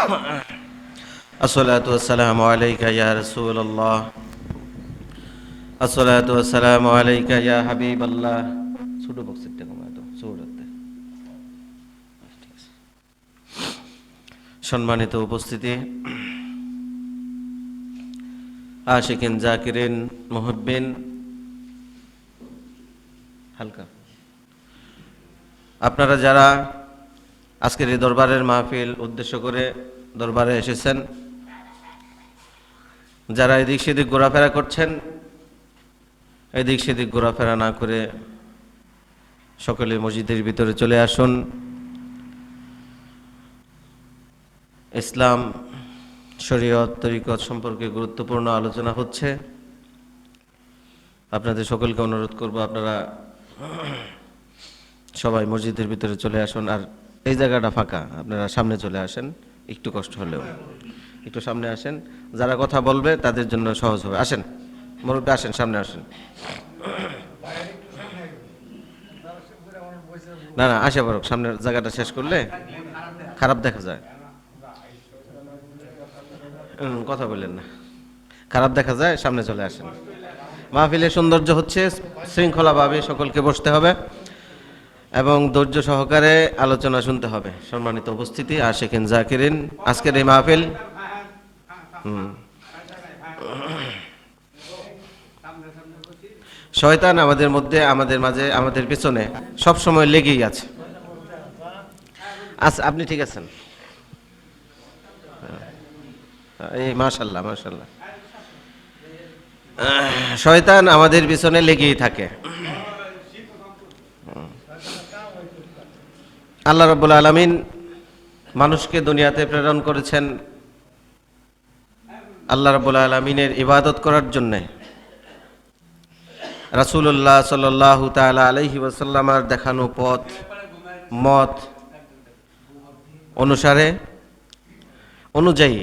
الصلاة والسلام عليك يا رسول الله الصلاة والسلام عليك يا حبيب الله ছোট বক্সেরটা কমায় দাও ছোটতে সম্মানিত উপস্থিতি আশিকিন জাকিরিন মুহিব্বিন হালকা আপনারা যারা আজকের এই দরবারের মাহফিল উদ্দেশ্য করে দরবারে এসেছেন, যারা এদিক সেদিক ঘোরাফেরা করছেন, এদিক সেদিক ঘোরাফেরা না করে সকলে মসজিদের ভিতরে চলে আসুন। ইসলাম, শরীয়ত, তরিকত সম্পর্কে গুরুত্বপূর্ণ আলোচনা হচ্ছে। আপনাদের সকলকে অনুরোধ করব আপনারা সবাই মসজিদের ভিতরে চলে আসুন। আর এই জায়গাটা ফাঁকা, আপনারা সামনে চলে আসেন, একটু কষ্ট হলেও একটু সামনে আসেন। যারা কথা বলবে তাদের জন্য সহজ হবে। আসেন মুরব্বী, আসেন সামনে আসেন। না না, আসে বরং সামনের জায়গাটা শেষ করলে খারাপ দেখা যায়। কথা বললেন না, খারাপ দেখা যায়, সামনে চলে আসেন। মাহফিলের সৌন্দর্য হচ্ছে শৃঙ্খলাভাবে সকলকে বসতে হবে এবং ধৈর্য সহকারে আলোচনা শুনতে হবে। সম্মানিত উপস্থিতি, আশিকিন জাকিরিন, আজকের এই মাহফিল শয়তান আমাদের মধ্যে, আমাদের মাঝে, আমাদের পিছনে সব সময় লেগেই আছে। আচ্ছা, আপনি ঠিক আছেন? এই মাশাআল্লাহ মাশাআল্লাহ। শয়তান আমাদের পিছনে লেগেই থাকে। আল্লাহ রাব্বুল আলামিন মানুষকে দুনিয়াতে প্রেরণ করেছেন আল্লাহ রাব্বুল আলামিনের ইবাদত করার জন্যে। রাসূলুল্লাহ সাল্লাল্লাহু তাআলা আলাইহি ওয়াসাল্লামের দেখানো পথ মত অনুযায়ী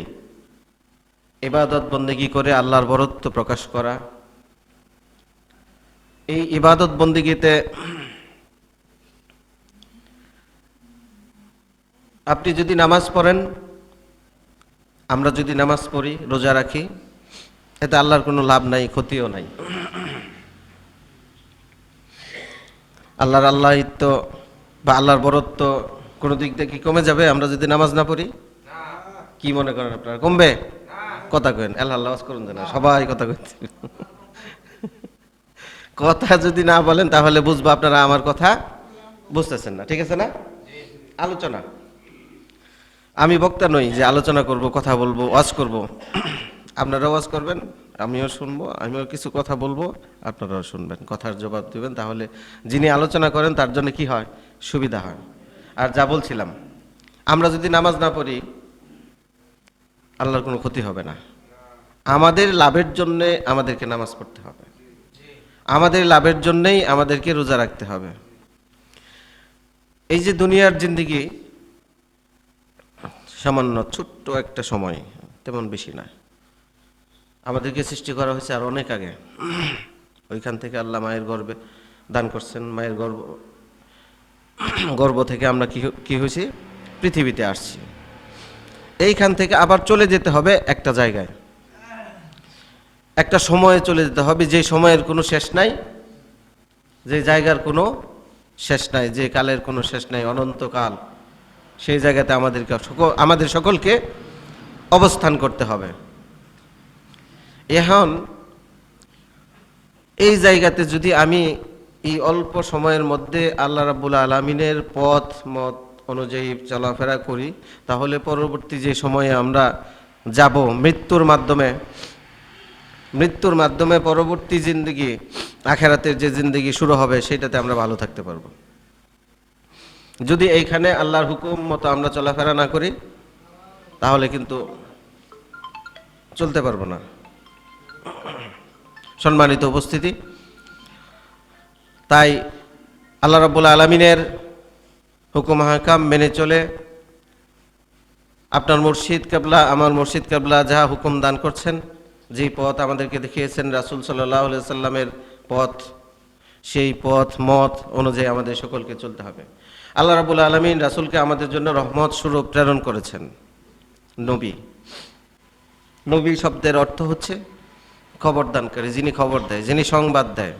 ইবাদত বন্দেগী করে আল্লাহর বরত্ব প্রকাশ করা। এই ইবাদত বন্দেগীতে আপনি যদি নামাজ পড়েন, আমরা যদি নামাজ পড়ি, রোজা রাখি, এতে আল্লাহর কোনো লাভ নাই, ক্ষতিও নাই। আল্লাহর আল্লাহিত্ব বা আল্লাহর বরত্ব কোনো দিক থেকে কি কমে যাবে আমরা যদি নামাজ না পড়ি? কি মনে করেন আপনারা, কমবে? কথা কেন আল্লাহ করুন না, সবাই কথা কইতে। কথা যদি না বলেন তাহলে বুঝবো আপনারা আমার কথা বুঝতেছেন না। ঠিক আছে না? আলোচনা, আমি বক্তা নই যে আলোচনা করব, কথা বলবো, ওয়াজ করব। আপনারা ওয়াজ করবেন, আমিও শুনবো, আমিও কিছু কথা বলবো, আপনারাও শুনবেন, কথার জবাব দিবেন। তাহলে যিনি আলোচনা করেন তার জন্য কি হয়? সুবিধা হয়। আর যা বলছিলাম, আমরা যদি নামাজ না পড়ি আল্লাহর কোনো ক্ষতি হবে না। আমাদের লাভের জন্যে আমাদেরকে নামাজ পড়তে হবে, আমাদের লাভের জন্যেই আমাদেরকে রোজা রাখতে হবে। এই যে দুনিয়ার জিন্দেগি সামান্য ছোট্ট একটা সময়, তেমন বেশি না। আমাদেরকে সৃষ্টি করা হয়েছে আর অনেক আগে। ওইখান থেকে আল্লাহ মায়ের গর্ভে দান করছেন, মায়ের গর্ভ থেকে আমরা কি হয়েছি? পৃথিবীতে আসছি। এইখান থেকে আবার চলে যেতে হবে একটা জায়গায়, একটা সময়ে চলে যেতে হবে, যে সময়ের কোনো শেষ নাই, যে জায়গার কোনো শেষ নাই, যে কালের কোনো শেষ নাই, অনন্তকাল। সেই জায়গাতে আমাদের সকলকে অবস্থান করতে হবে। এখন এই জায়গাতে যদি আমি এই অল্প সময়ের মধ্যে আল্লাহ রাব্বুল আলামিনের পথ মত অনুযায়ী চলাফেরা করি, তাহলে পরবর্তী যে সময়ে আমরা যাব মৃত্যুর মাধ্যমে পরবর্তী জিন্দেগি, আখেরাতের যে জিন্দেগি শুরু হবে, সেটাতে আমরা ভালো থাকতে পারবো। যদি এইখানে আল্লাহর হুকুম মতো আমরা চলাফেরা না করি তাহলে কিন্তু চলতে পারবো না। সম্মানিত উপস্থিতি, তাই আল্লাহ রাব্বুল আলামিনের হুকুম হাকাম মেনে চলে আপনার মুর্শিদ কেবলা, আমার মুর্শিদ কেবলা যাহা হুকুম দান করছেন, যেই পথ আমাদেরকে দেখিয়েছেন রাসূল সাল্লাল্লাহু আলাইহি সাল্লামের পথ, সেই পথ মত অনুযায়ী আমাদের সকলকে চলতে হবে। আল্লাহ রাব্বুল আলামিন রাসূলকে আমাদের জন্য রহমত স্বরূপ প্রেরণ করেছেন, নবী। নবী শব্দের অর্থ হচ্ছে খবরদানকারী, যিনি খবর দেয়, যিনি সংবাদ দেয়।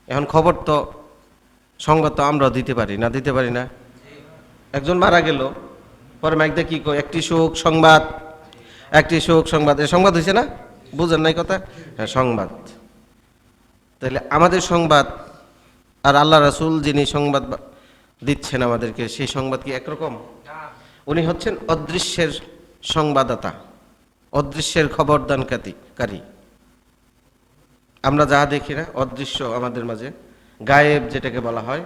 এখন খবর তো, সংবাদ তো আমরাও দিতে পারি না, দিতে পারি না। একজন মারা গেল, পরে মাইক দিয়ে কি কয়, একটি শোক সংবাদ, একটি শোক সংবাদ। এ সংবাদ হয়েছে না? বুঝেন নাই কথা? হ্যাঁ, সংবাদ। তাহলে আমাদের সংবাদ আর আল্লাহ রাসূল যিনি সংবাদ দিচ্ছেন আমাদেরকে, সেই সংবাদ কি একরকম? উনি হচ্ছেন অদৃশ্যের সংবাদদাতা, অদৃশ্যের খবরদানকারী। আমরা যা দেখি না, অদৃশ্য আমাদের মাঝে, গায়েব যেটাকে বলা হয়,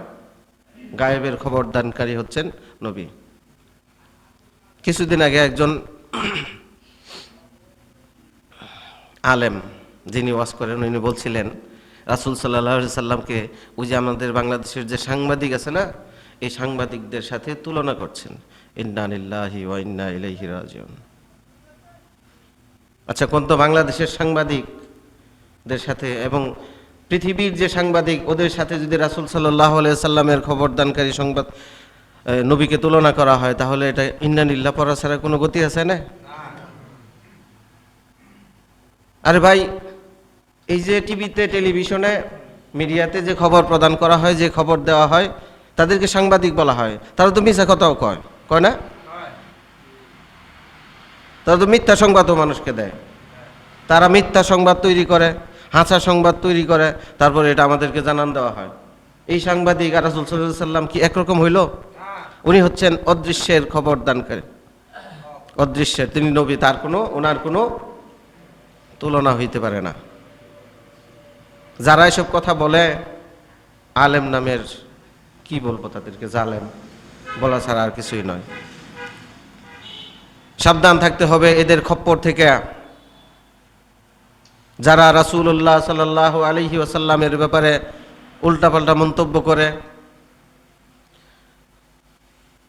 গায়েবের খবরদানকারী হচ্ছেন নবী। কিছুদিন আগে একজন আলেম যিনি ওয়াজ করেন, উনি বলছিলেন রাসূল সাল্লাল্লাহু আলাইহি সাল্লামকে ওই যে আমাদের বাংলাদেশের যে সাংবাদিক আছে না, এই সাংবাদিকদের সাথে তুলনা করছেন। ইন্না লিল্লাহি ওয়া ইন্না ইলাইহি রাজিউন। আচ্ছা, কোন তো বাংলাদেশের সাংবাদিকদের সাথে এবং পৃথিবীর যে সাংবাদিক, ওদের সাথে যদি রাসূল সাল্লাল্লাহু আলাইহি সাল্লামের খবরদানকারী সংবাদ নবীকে তুলনা করা হয়, তাহলে এটা ইন্না লিল্লাহ পড়া ছাড়া কোনো গতি আছে না? আরে ভাই, এই যে টিভিতে, টেলিভিশনে, মিডিয়াতে যে খবর প্রদান করা হয়, যে খবর দেওয়া হয়, তাদেরকে সাংবাদিক বলা হয়। তারা তো মিথ্যা কথাও কয়, কয় না? তারা তো মিথ্যা সংবাদও মানুষকে দেয়। তারা মিথ্যা সংবাদ তৈরি করে, হাসা সংবাদ তৈরি করে, তারপরে এটা আমাদেরকে জানান দেওয়া হয়। এই সাংবাদিক আর রাসূল সাল্লাল্লাহু আলাইহি সাল্লাম কি একরকম হইল? উনি হচ্ছেন অদৃশ্যের খবরদানকারী, অদৃশ্যের, তিনি নবী, তার কোনো, ওনার কোনো তুলনা হইতে পারে না। যারা এসব কথা বলে, আলেম নামের, কি বলবো তাদেরকে, জালেম বলা ছাড়া আর কিছুই নয়। সাবধান থাকতে হবে এদের খপ্পর থেকে। যারা রাসূলুল্লাহ সাল্লাল্লাহু আলাইহি ওয়াসাল্লামের ব্যাপারে উল্টাপাল্টা মন্তব্য করে,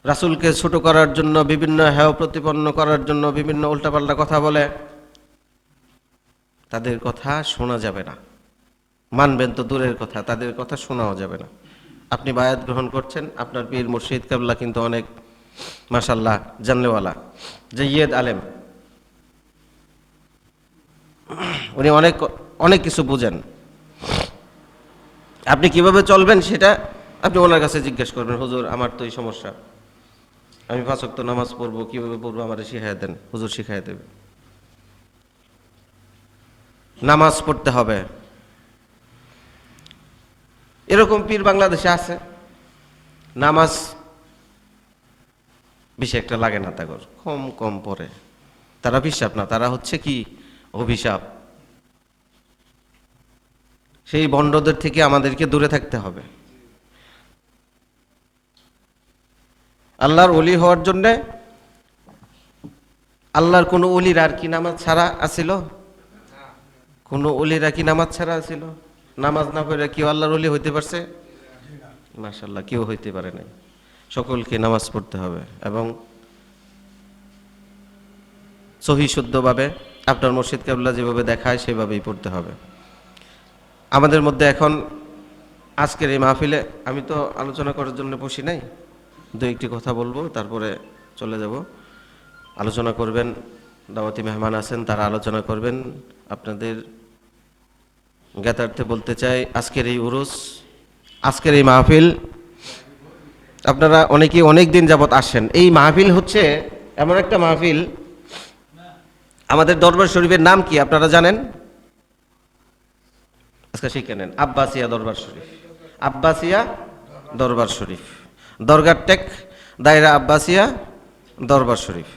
রাসূলকে ছোট করার জন্য, বিভিন্ন হেয় প্রতিপন্ন করার জন্য বিভিন্ন উল্টাপাল্টা কথা বলে, তাদের কথা শোনা যাবে না। মানবেন তো দূরের কথা, তাদের কথা শোনাও যাবে না। আপনি বায়াত গ্রহণ করছেন, আপনার পীর মুর্শিদ কেবলা কিন্তু অনেক মাশাআল্লাহ জানলেওয়ালা, জাইয়্যিদ আলেম, উনি অনেক অনেক কিছু বুঝেন। আপনি কিভাবে চলবেন সেটা আপনি ওনার কাছে জিজ্ঞেস করবেন। হুজুর, আমার তো এই সমস্যা, আমি 5 ওয়াক্ত নামাজ পড়বো, কিভাবে পড়বো আমারে শিখাইয়া দেন। হুজুর শিখাইয়া দেবে। নামাজ পড়তে হবে, এরকম পীর বাংলাদেশে আছে। নামাজ বেশি একটা লাগে না, তাগর কম কম পড়ে। তারা বিশ্বাস না, তারা হচ্ছে কি অভিশাপ। সেই ভণ্ডদের থেকে আমাদেরকে দূরে থাকতে হবে। আল্লাহর ওলি হওয়ার জন্যে, আল্লাহর কোনো ওলির আর কি নামাজ ছাড়া আছিল? কোনো ওলিরা কি নামাজ ছাড়া আছিল? নামাজ না পড়ে কেউ আল্লাহর ওলি হইতে পারছে? মাশাআল্লাহ, কেউ হইতে পারে নাই। সকলকে নামাজ পড়তে হবে এবং সহি শুদ্ধভাবে আপনার মুর্শিদ কেবলা যেভাবে দেখায় সেভাবেই পড়তে হবে। আমাদের মধ্যে এখন আজকের এই মাহফিলে আমি তো আলোচনা করার জন্য বসি নাই, দু একটি কথা বলবো, তারপরে চলে যাব। আলোচনা করবেন, দাওয়াতি মেহমান আছেন, তারা আলোচনা করবেন। আপনাদের জ্ঞাতার্থে বলতে চাই, আজকের এই উরুস, আজকের এই মাহফিল, আপনারা অনেকেই অনেক দিন যাবত আসেন। এই মাহফিল হচ্ছে এমন একটা মাহফিল, আমাদের দরবার শরীফের নাম কি আপনারা জানেন? আজকে শিখে নেন, আব্বাসিয়া দরবার শরীফ। আব্বাসিয়া দরবার শরীফ, দরগার টেক, দায়রা আব্বাসিয়া দরবার শরীফ।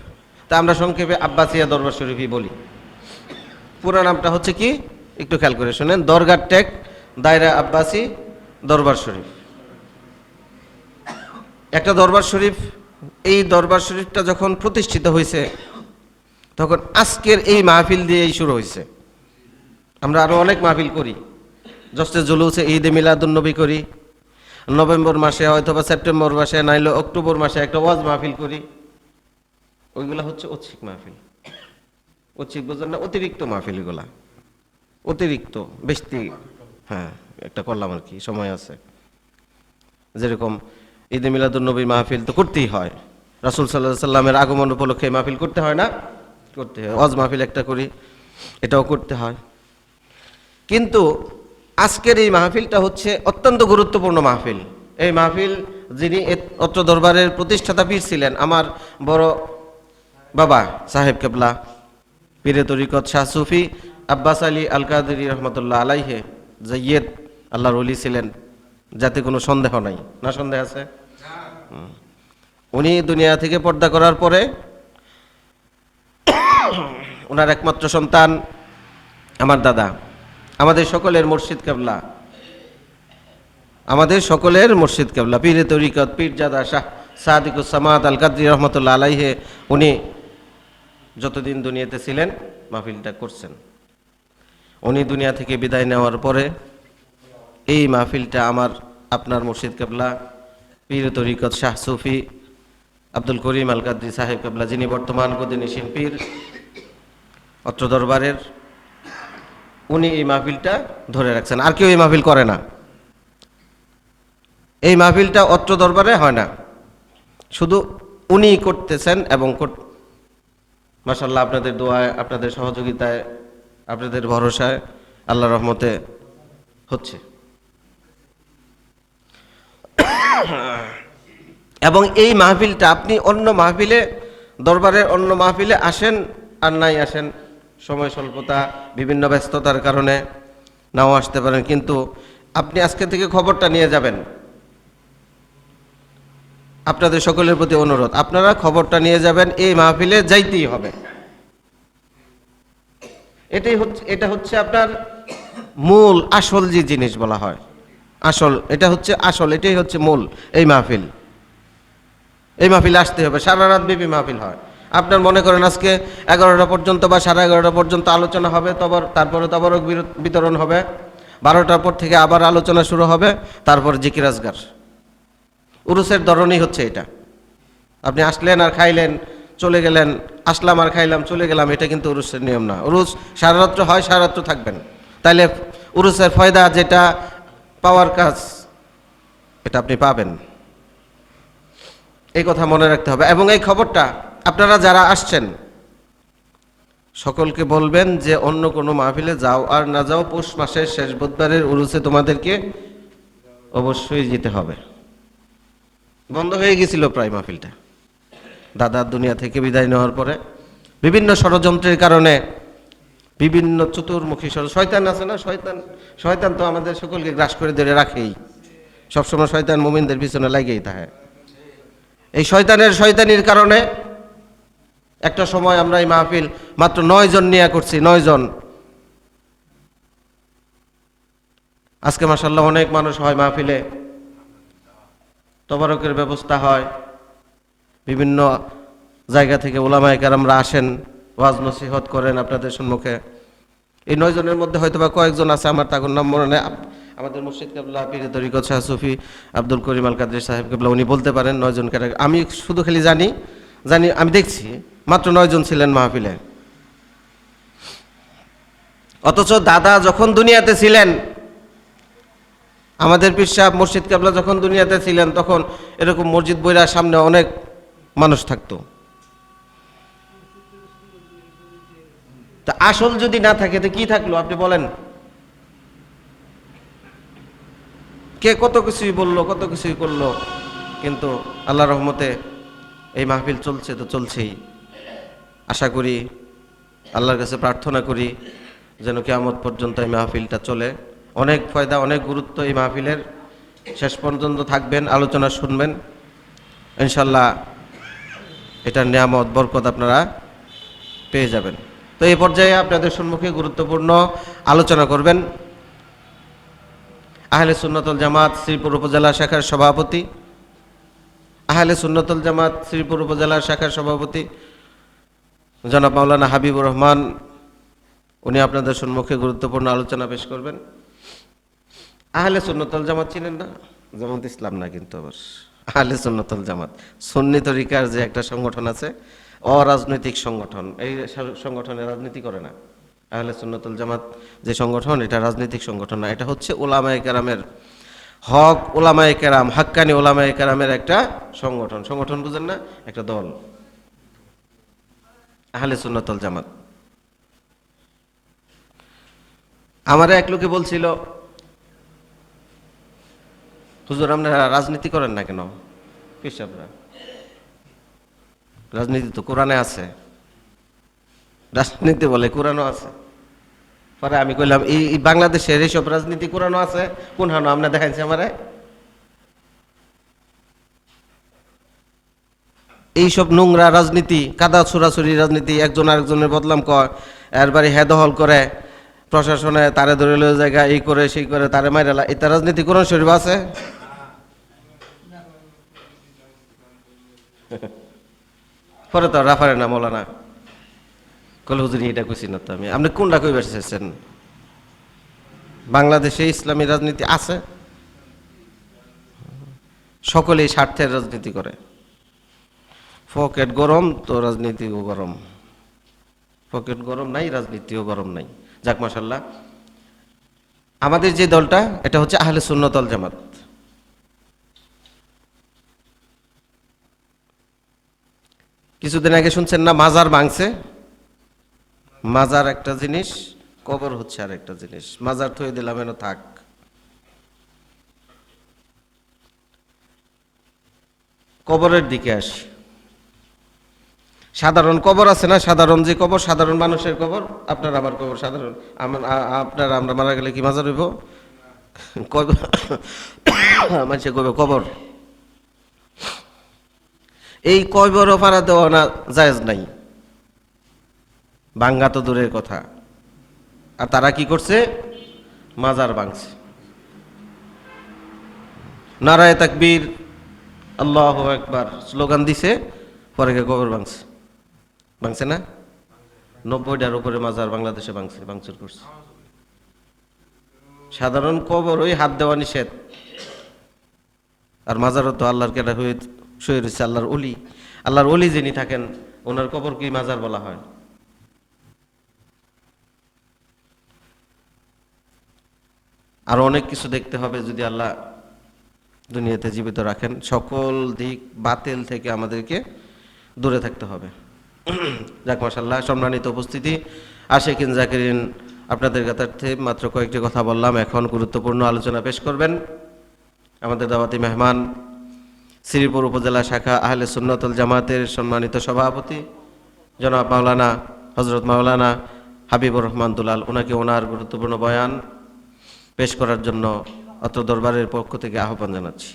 তা আমরা সংক্ষেপে আব্বাসিয়া দরবার শরীফই বলি। পুরো নামটা হচ্ছে কি একটু খেয়াল করে শুনেন, দরগার টেক, দায়রা আব্বাসি দরবার শরীফ। একটা দরবার শরীফ, এই দরবার শরীফটা যখন প্রতিষ্ঠিত হয়েছে, তখন আজকের এই মাহফিল দিয়েই শুরু হয়েছে। আমরা আরো অনেক মাহফিল করি, জশ্নে জুলুসে ঈদে মিলাদুন্নবী করি, নভেম্বর মাসে হয়তোবা সেপ্টেম্বর মাসে, নাইলে অক্টোবর মাসে একটা ওয়াজ মাহফিল করি। ওইগুলা হচ্ছে ঐচ্ছিক মাহফিল। ঐচ্ছিক বোঝেন না, অতিরিক্ত মাহফিল এগুলা, অতিরিক্ত বেশি। হ্যাঁ, একটা করলাম আর কি, সময় আছে। যেরকম ঈদে মিলাদুন্নবী মাহফিল তো করতেই হয়, রাসূল সাল্লাল্লাহু আলাইহি সাল্লামের আগমন উপলক্ষে এই মাহফিল করতে হয় না? করতে হয়। ওয়াজ মাহফিল একটা করি, এটাও করতে হয়। কিন্তু আজকের এই মাহফিলটা হচ্ছে অত্যন্ত গুরুত্বপূর্ণ মাহফিল। এই মাহফিল যিনি অত্র দরবারের প্রতিষ্ঠাতা পীর ছিলেন, আমার বড় বাবা সাহেব কেবলা পীরে তরিকত শাহ সুফি আব্বাস আলী আল কাদেরী রহমতুল্লাহ আলাইহে জৈয়দ আল্লাহর ওলি ছিলেন, যাতে কোনো সন্দেহ নাই। না সন্দেহ আছে? উনি দুনিয়া থেকে পর্দা করার পরে ওনার একমাত্র সন্তান আমার দাদা, আমাদের সকলের মুর্শিদ কেবলা, আমাদের সকলের মুর্শিদ কেবলা পীরে তরিকত পীরজাদা শাহ সাদিকুস সামাদ আল কাদরি রহমতুল্লাহ আলাইহে, উনি যতদিন দুনিয়াতে ছিলেন মাহফিলটা করছেন। উনি দুনিয়া থেকে বিদায় নেওয়ার পরে এই মাহফিলটা আমার আপনার মুর্শিদ কেবলা পীরে তরিকত শাহ সুফি আব্দুল করিম আল কাদরি সাহেব কেবলা, যিনি বর্তমান গদিনিশীন পীর অত্র দরবারের, উনি এই মাহফিলটা ধরে রাখছেন। আর কেউ এই মাহফিল করে না। এই মাহফিলটা অত্র দরবারে হয় না, শুধু উনি করতেছেন। এবং মাশাআল্লাহ আপনাদের দোয়ায়, আপনাদের সহযোগিতায়, আপনাদের ভরসায়, আল্লাহর রহমতে হচ্ছে। এবং এই মাহফিলটা আপনি অন্য মাহফিলে, দরবারের অন্য মাহফিলে আসেন আর নাই আসেন, সময় স্বল্পতা, বিভিন্ন ব্যস্ততার কারণে নাও আসতে পারেন, কিন্তু আপনি আজকে থেকে খবরটা নিয়ে যাবেন। আপনাদের সকলের প্রতি অনুরোধ, আপনারা খবরটা নিয়ে যাবেন, এই মাহফিলে যাইতেই হবে। এটা হচ্ছে আপনার মূল আসল যে জিনিস বলা হয়, আসল, এটা হচ্ছে আসল, এটাই হচ্ছে মূল। এই মাহফিল, এই মাহফিলে আসতে হবে। সারা রাত ব্যাপী মাহফিল হয়। আপনার মনে করেন আজকে 11টা পর্যন্ত বা 11:30 পর্যন্ত আলোচনা হবে, তারপরে তবরক বিতরণ হবে, 12টার পর থেকে আবার আলোচনা শুরু হবে, তারপর জিকির আজগার। উরুসের ধরনই হচ্ছে এটা। আপনি আসলেন আর খাইলেন চলে গেলেন, আসলাম আর খাইলাম চলে গেলাম, এটা কিন্তু উরুসের নিয়ম না। উরুস সারারাত্র হয়, সারারাত্র থাকবেন, তাইলে উরুসের ফয়দা যেটা পাওয়ার কাজ, এটা আপনি পাবেন। এই কথা মনে রাখতে হবে। এবং এই খবরটা আপনারা যারা আসছেন সকলকে বলবেন যে অন্য কোনো মাহফিলে যাও আর না যাও, পৌষ মাসের শেষ বুধবারের উরুসে তোমাদেরকে অবশ্যই যেতে হবে। বন্ধ হয়ে গেছিল প্রায় মাহফিলটা, দাদার দুনিয়া থেকে বিদায় নেওয়ার পরে বিভিন্ন ষড়যন্ত্রের কারণে, বিভিন্ন চতুর্মুখী শয়তান আছে না, শয়তান তো আমাদের সকলকে গ্রাস করে ধরে রাখেই, সবসময় শয়তান মুমিনদের পিছনে লাগেই থাকে। এই শয়তানির কারণে একটা সময় আমরা এই মাহফিল মাত্র 9 জন নিয়ে করছি, 9 জন। আজকে মাশাআল্লাহ অনেক মানুষ হয় মাহফিলে, তবারকের ব্যবস্থা হয়, বিভিন্ন জায়গা থেকে উলামায়ে কেরামরা আসেন, ওয়াজ নসিহত করেন আপনাদের সম্মুখে। এই 9 জনের মধ্যে হয়তো বা কয়েকজন আছে, আমার তার নাম মনে নেই, আমাদের মুর্শিদ কেবলা পীরে তরিকত শাহ সুফি আব্দুল করিম আল কাদরি সাহেব কেবলা, উনি বলতে পারেন 9 জন কারা। আমি শুধু খালি জানি আমি দেখছি মাত্র 9 জন ছিলেন মাহফিলে। অথচ দাদা যখন দুনিয়াতে ছিলেন, আমাদের পীর সাহেব মুর্শিদ কেবলা যখন দুনিয়াতে ছিলেন, তখন এরকম মসজিদ বইরার সামনে অনেক মানুষ থাকতো। তা আসল যদি না থাকে তো কি থাকলো আপনি বলেন? কে কত কিছুই বললো, কত কিছুই করলো, কিন্তু আল্লাহর রহমতে এই মাহফিল চলছে তো চলছেই। আশা করি, আল্লাহর কাছে প্রার্থনা করি যেন কিয়ামত পর্যন্ত এই মাহফিলটা চলে। অনেক ফায়দা, অনেক গুরুত্ব এই মাহফিলের। শেষ পর্যন্ত থাকবেন, আলোচনা শুনবেন, ইনশাল্লাহ এটার নিয়ামত বরকত আপনারা পেয়ে যাবেন। তো এই পর্যায়ে আপনাদের সম্মুখে গুরুত্বপূর্ণ আলোচনা করবেন আহলে সুন্নাতুল জামাত শ্রীপুর উপজেলা শাখার সভাপতি, আহলে সুন্নাতুল জামাত শ্রীপুর উপজেলা শাখার সভাপতি জনাব মাওলানা হাবিবুর রহমান। উনি আপনাদের সম্মুখে গুরুত্বপূর্ণ আলোচনা পেশ করবেন। আহলে সুন্নাতুল জামাত চিনেন না? জামাত ইসলাম না, কিন্তু আবার আহলে সুন্নাতুল জামাত সুন্নি তরিকার যে একটা সংগঠন আছে, অরাজনৈতিক সংগঠন। এই সংগঠনে রাজনীতি করে না। আহলে সুন্নাতুল জামাত যে সংগঠন, এটা রাজনৈতিক সংগঠন না, এটা হচ্ছে উলামায়ে কেরামের হক ওলামায়ে কেরাম, হাক্কানি ওলামায়ে কেরামের একটা সংগঠন। সংগঠন বুঝেন না, একটা দল, আহলে সুন্নাত ওয়াল জামাত। আমারে এক লোকে বলছিল, হুজুর আপনারা রাজনীতি করেন না কেন? পেশাবরা, রাজনীতি তো কোরআনে আছে। রাজনীতি বলে কোরআনও আছে। পরে আমি কইলাম এই বাংলাদেশের এইসব রাজনীতি কোরআনও আছে, কোন হানো আপনি দেখাইছে আমারে? এইসব নোংরা রাজনীতি, কাদা ছুরাছুরি রাজনীতি, একজন আরেকজনের বদলাম কয়, এরবারে হেদহল করে, প্রশাসনে তারে ধরে লয়ে জায়গা এই করে সেই করে তারে মাইরালা, এটা রাজনীতি কোরআন শরীফ আছে? পরে তো রাফারে না মৌলানা কল হুজুর এটা কইছি না তো আমি। আপনি কোনটা কইবার চাইছেন? বাংলাদেশে ইসলামী রাজনীতি আছে, সকলেই স্বার্থের রাজনীতি করে। পকেট গরম তো রাজনীতিও গরম, পকেট গরম নাই রাজনীতিও গরম নাই। যাক মাশাআল্লাহ, আমাদের যে দলটা এটা হচ্ছে আহলে সুন্নাত ওয়াল জামাত। কিছুদিন আগে শুনছেন না মাজার ভাঙছে? মাজার একটা জিনিস, কবর হচ্ছে আর একটা জিনিস। মাজার থয়ে দিলাম এনে থাক। কবরের দিকে আসি। সাধারণ কবর আছে না, সাধারণ যে কবর, সাধারণ মানুষের কবর, আপনার আমার কবর সাধারণ। আপনার আমরা মারা গেলে কি মাজার হইব? মানুষে কবে কবর, এই কবরও ফাড়া দেওয়া না জায়েজ নাই, ভাঙ্গা তো দূরের কথা। আর তারা কি করছে? মাজার ভাঙছে। নারায়ে তাকবীর, আল্লাহু আকবার স্লোগান দিছে, পরে গিয়ে কবর ভাঙছে। ভাঙছে না? 90টার উপরে মাজার বাংলাদেশে ভাঙছে, ভাঙচুর করছে। সাধারণ কবর ওই হাত দেওয়া নিষেধ। আর মাজারও তো আল্লাহর কেটা হয়ে শুয়ে রয়েছে, আল্লাহর অলি। আল্লাহর অলি যিনি থাকেন ওনার কবর কি মাজার বলা হয়? আরো অনেক কিছু দেখতে হবে যদি আল্লাহ দুনিয়াতে জীবিত রাখেন। সকল দিক বাতিল থেকে আমাদেরকে দূরে থাকতে হবে। যাক মাশাআল্লাহ, সম্মানিত উপস্থিতি, আশিকিন জাকিরিন, আপনাদের কাছে মাত্র কয়েকটি কথা বললাম। এখন গুরুত্বপূর্ণ আলোচনা পেশ করবেন আমাদের দাওয়াতি মেহমান, শ্রীপুর উপজেলা শাখা আহলে সুন্নাত ওয়াল জামাতের সম্মানিত সভাপতি জনাব মাওলানা হযরত মাওলানা হাবিবুর রহমান দুলাল। ওনাকে ওনার গুরুত্বপূর্ণ বয়ান পেশ করার জন্য অত্র দরবারের পক্ষ থেকে আহ্বান জানাচ্ছি।